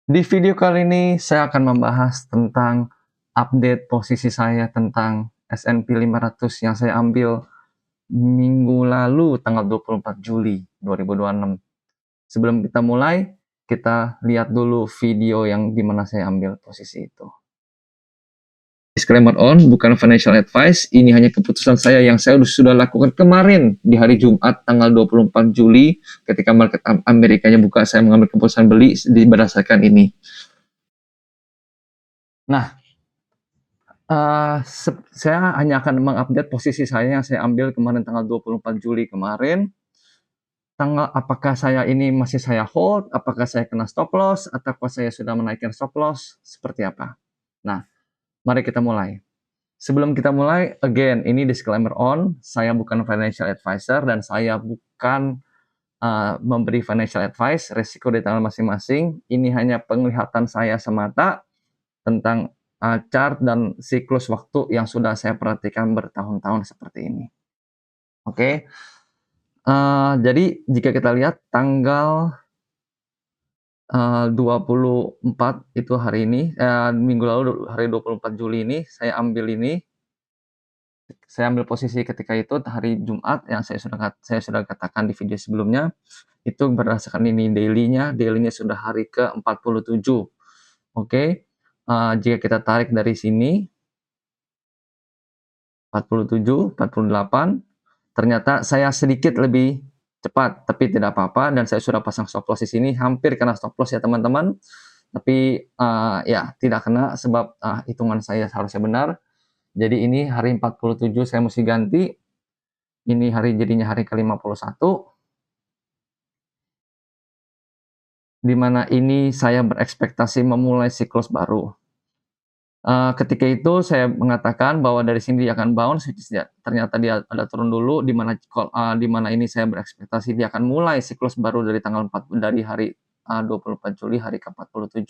Di video kali ini saya akan membahas tentang update posisi saya tentang S&P 500 yang saya ambil minggu lalu tanggal 24 Juli 2026. Sebelum kita mulai, kita lihat dulu video yang dimana saya ambil posisi itu. Disclaimer on, bukan financial advice, ini hanya keputusan saya yang saya sudah lakukan kemarin di hari Jumat tanggal 24 Juli ketika market Amerikanya buka, saya mengambil keputusan beli berdasarkan ini. Nah, saya hanya akan mengupdate posisi saya yang saya ambil kemarin tanggal 24 Juli kemarin. Apakah saya ini masih saya hold, apakah saya kena stop loss, ataukah saya sudah menaikkan stop loss, seperti apa. Nah, mari kita mulai. Sebelum kita mulai, again, ini disclaimer on, saya bukan financial advisor dan saya bukan memberi financial advice, resiko di tangan masing-masing. Ini hanya penglihatan saya semata tentang chart dan siklus waktu yang sudah saya perhatikan bertahun-tahun seperti ini. Oke, jadi jika kita lihat tanggal 24 itu hari ini, minggu lalu hari 24 Juli ini saya ambil posisi ketika itu hari Jumat yang saya sudah katakan di video sebelumnya, itu berdasarkan ini daily-nya sudah hari ke-47. Oke, jika kita tarik dari sini 47, 48, ternyata saya sedikit lebih cepat, tapi tidak apa-apa dan saya sudah pasang stop loss di sini, hampir kena stop loss ya teman-teman. Tapi ya tidak kena sebab hitungan saya harusnya benar. Jadi ini hari 47 saya mesti ganti. Ini jadinya hari ke-51. Di mana ini saya berekspektasi memulai siklus baru. Ketika itu saya mengatakan bahwa dari sini dia akan bounce, ternyata dia ada turun dulu, di mana ini saya berekspektasi dia akan mulai siklus baru dari tanggal 4 dari hari 24 Juli hari ke-47.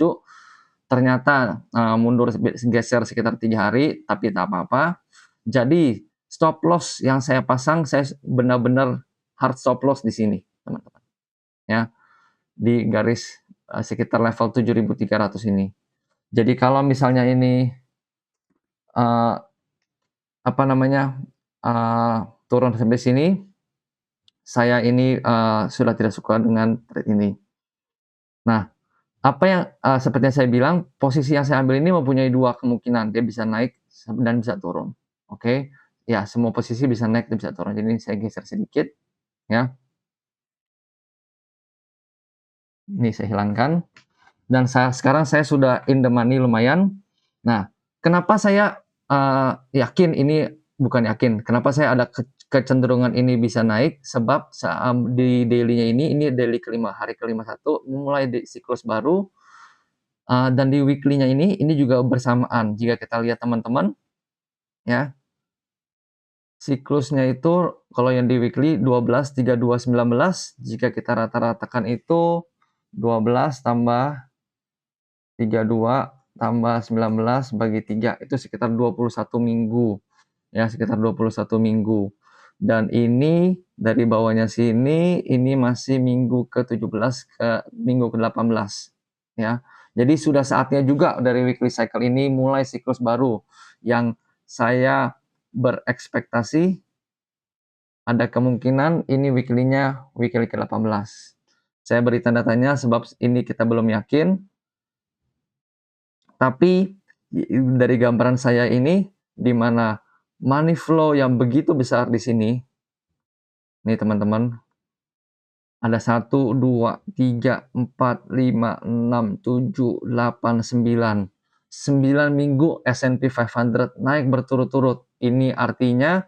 Ternyata mundur geser sekitar 3 hari, tapi tak apa-apa. Jadi stop loss yang saya pasang, saya benar-benar hard stop loss di sini, teman-teman. Ya, di garis sekitar level 7.300 ini. Jadi kalau misalnya ini uh, turun sampai sini, saya ini sudah tidak suka dengan trade ini. Nah, apa yang seperti yang saya bilang, posisi yang saya ambil ini mempunyai dua kemungkinan, dia bisa naik dan bisa turun. Oke, ya semua posisi bisa naik dan bisa turun. Jadi ini saya geser sedikit, ya. Ini saya hilangkan. Dan sekarang saya sudah in the money lumayan. Nah, kenapa saya yakin ini, bukan yakin, kenapa saya ada kecenderungan ini bisa naik, sebab di daily-nya ini daily hari ke-51, mulai di siklus baru, dan di weekly-nya ini juga bersamaan. Jika kita lihat teman-teman, ya, siklusnya itu kalau yang di weekly 12, 32, 19, jika kita rata-ratakan itu 12 tambah 32 tambah 19 bagi 3 itu sekitar 21 minggu. Ya, sekitar 21 minggu. Dan ini dari bawahnya sini ini masih minggu ke-17 ke minggu ke-18 ya. Jadi sudah saatnya juga dari weekly cycle ini mulai siklus baru yang saya berekspektasi ada kemungkinan ini weekly-nya weekly ke-18. Saya beri tanda tanya sebab ini kita belum yakin. Tapi dari gambaran saya ini, di mana money flow yang begitu besar di sini, nih teman-teman, ada 1, 2, 3, 4, 5, 6, 7, 8, 9. 9 minggu S&P 500 naik berturut-turut. Ini artinya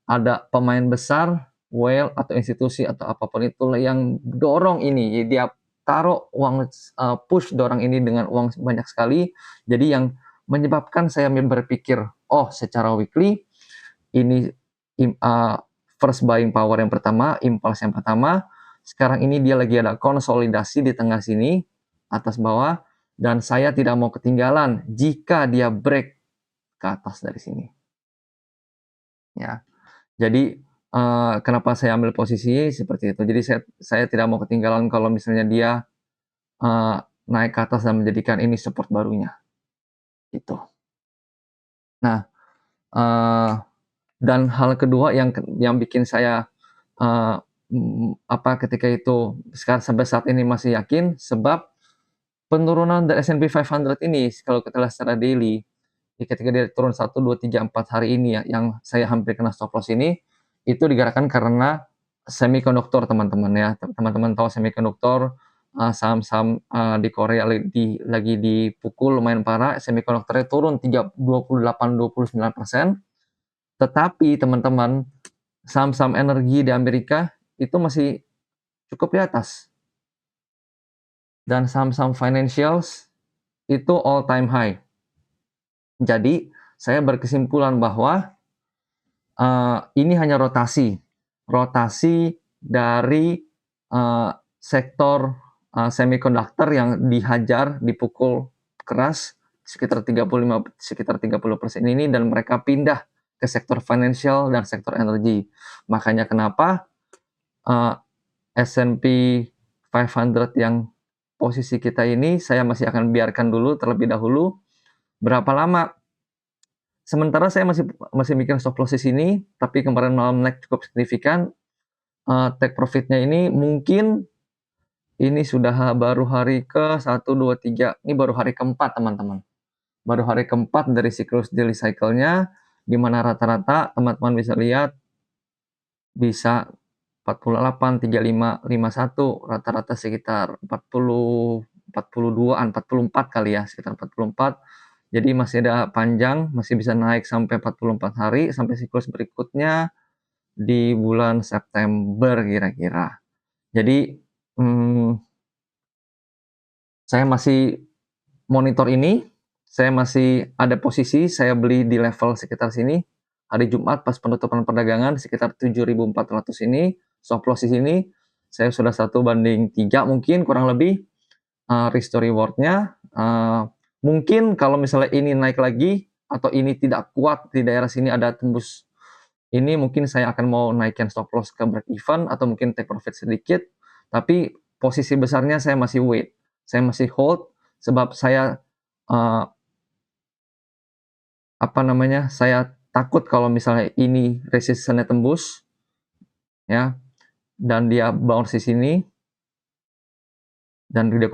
ada pemain besar, whale atau institusi atau apapun itu yang dorong ini. Dia taruh uang, push dorong ini dengan uang banyak sekali. Jadi yang menyebabkan saya berpikir, oh secara weekly ini first buying power yang pertama, impulse yang pertama. Sekarang ini dia lagi ada konsolidasi di tengah sini, atas bawah, dan saya tidak mau ketinggalan jika dia break ke atas dari sini. Ya, jadi kenapa saya ambil posisi seperti itu. Jadi saya tidak mau ketinggalan kalau misalnya dia naik ke atas dan menjadikan ini support barunya, gitu. Nah, dan hal kedua yang bikin saya, ketika itu sampai saat ini masih yakin, sebab penurunan dari S&P 500 ini kalau kita lihat secara daily, ketika dia turun 1, 2, 3, 4 hari ini ya, yang saya hampir kena stop loss ini, itu digerakkan karena semikonduktor teman-teman ya. Teman-teman tahu semikonduktor, saham-saham, di Korea lagi dipukul lumayan parah, semikonduktornya turun 28-29%. Tetapi teman-teman, saham-saham energi di Amerika itu masih cukup di atas. Dan saham-saham financials itu all time high. Jadi, saya berkesimpulan bahwa ini hanya rotasi dari sektor semikonduktor yang dihajar, dipukul keras sekitar 30% ini, dan mereka pindah ke sektor financial dan sektor energi. Makanya kenapa S&P 500 yang posisi kita ini saya masih akan biarkan dulu terlebih dahulu. Berapa lama? Sementara saya masih mikir stop loss di sini, tapi kemarin malam naik cukup signifikan. Take profitnya ini mungkin ini sudah baru hari ke 1, 2, 3, ini baru hari keempat teman-teman. Baru hari keempat dari siklus daily cycle-nya, di mana rata-rata teman-teman bisa lihat bisa 48, 35, 51, rata-rata sekitar 40, 42-an, 44 kali ya, sekitar 44. Jadi masih ada panjang, masih bisa naik sampai 44 hari, sampai siklus berikutnya di bulan September kira-kira. Jadi, saya masih monitor ini, saya masih ada posisi, saya beli di level sekitar sini, hari Jumat pas penutupan perdagangan sekitar 7.400 ini, stop loss di sini, saya sudah 1:3 mungkin kurang lebih, risk to reward-nya, mungkin kalau misalnya ini naik lagi atau ini tidak kuat di daerah sini ada tembus ini, mungkin saya akan mau naikkan stop loss ke break even atau mungkin take profit sedikit, tapi posisi besarnya saya masih wait, saya masih hold sebab saya saya takut kalau misalnya ini resistance-nya tembus ya, dan dia bounce di sini dan dia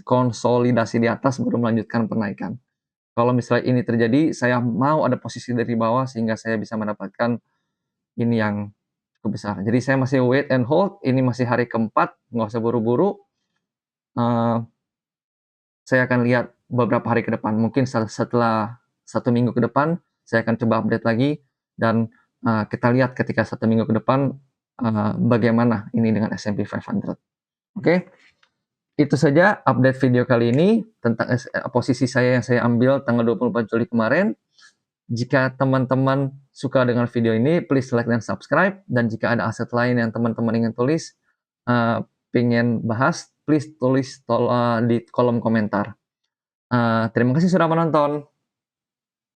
konsolidasi di atas baru melanjutkan penaikan. Kalau misalnya ini terjadi, saya mau ada posisi dari bawah sehingga saya bisa mendapatkan ini yang cukup besar. Jadi saya masih wait and hold, ini masih hari keempat, nggak usah buru-buru. Saya akan lihat beberapa hari ke depan, mungkin setelah 1 minggu ke depan, saya akan coba update lagi dan kita lihat ketika 1 minggu ke depan bagaimana ini dengan S&P 500. Oke, itu saja update video kali ini tentang posisi saya yang saya ambil tanggal 24 Juli kemarin. Jika teman-teman suka dengan video ini, please like dan subscribe. Dan jika ada aset lain yang teman-teman ingin tulis, pengen bahas, please tulis di kolom komentar. Terima kasih sudah menonton.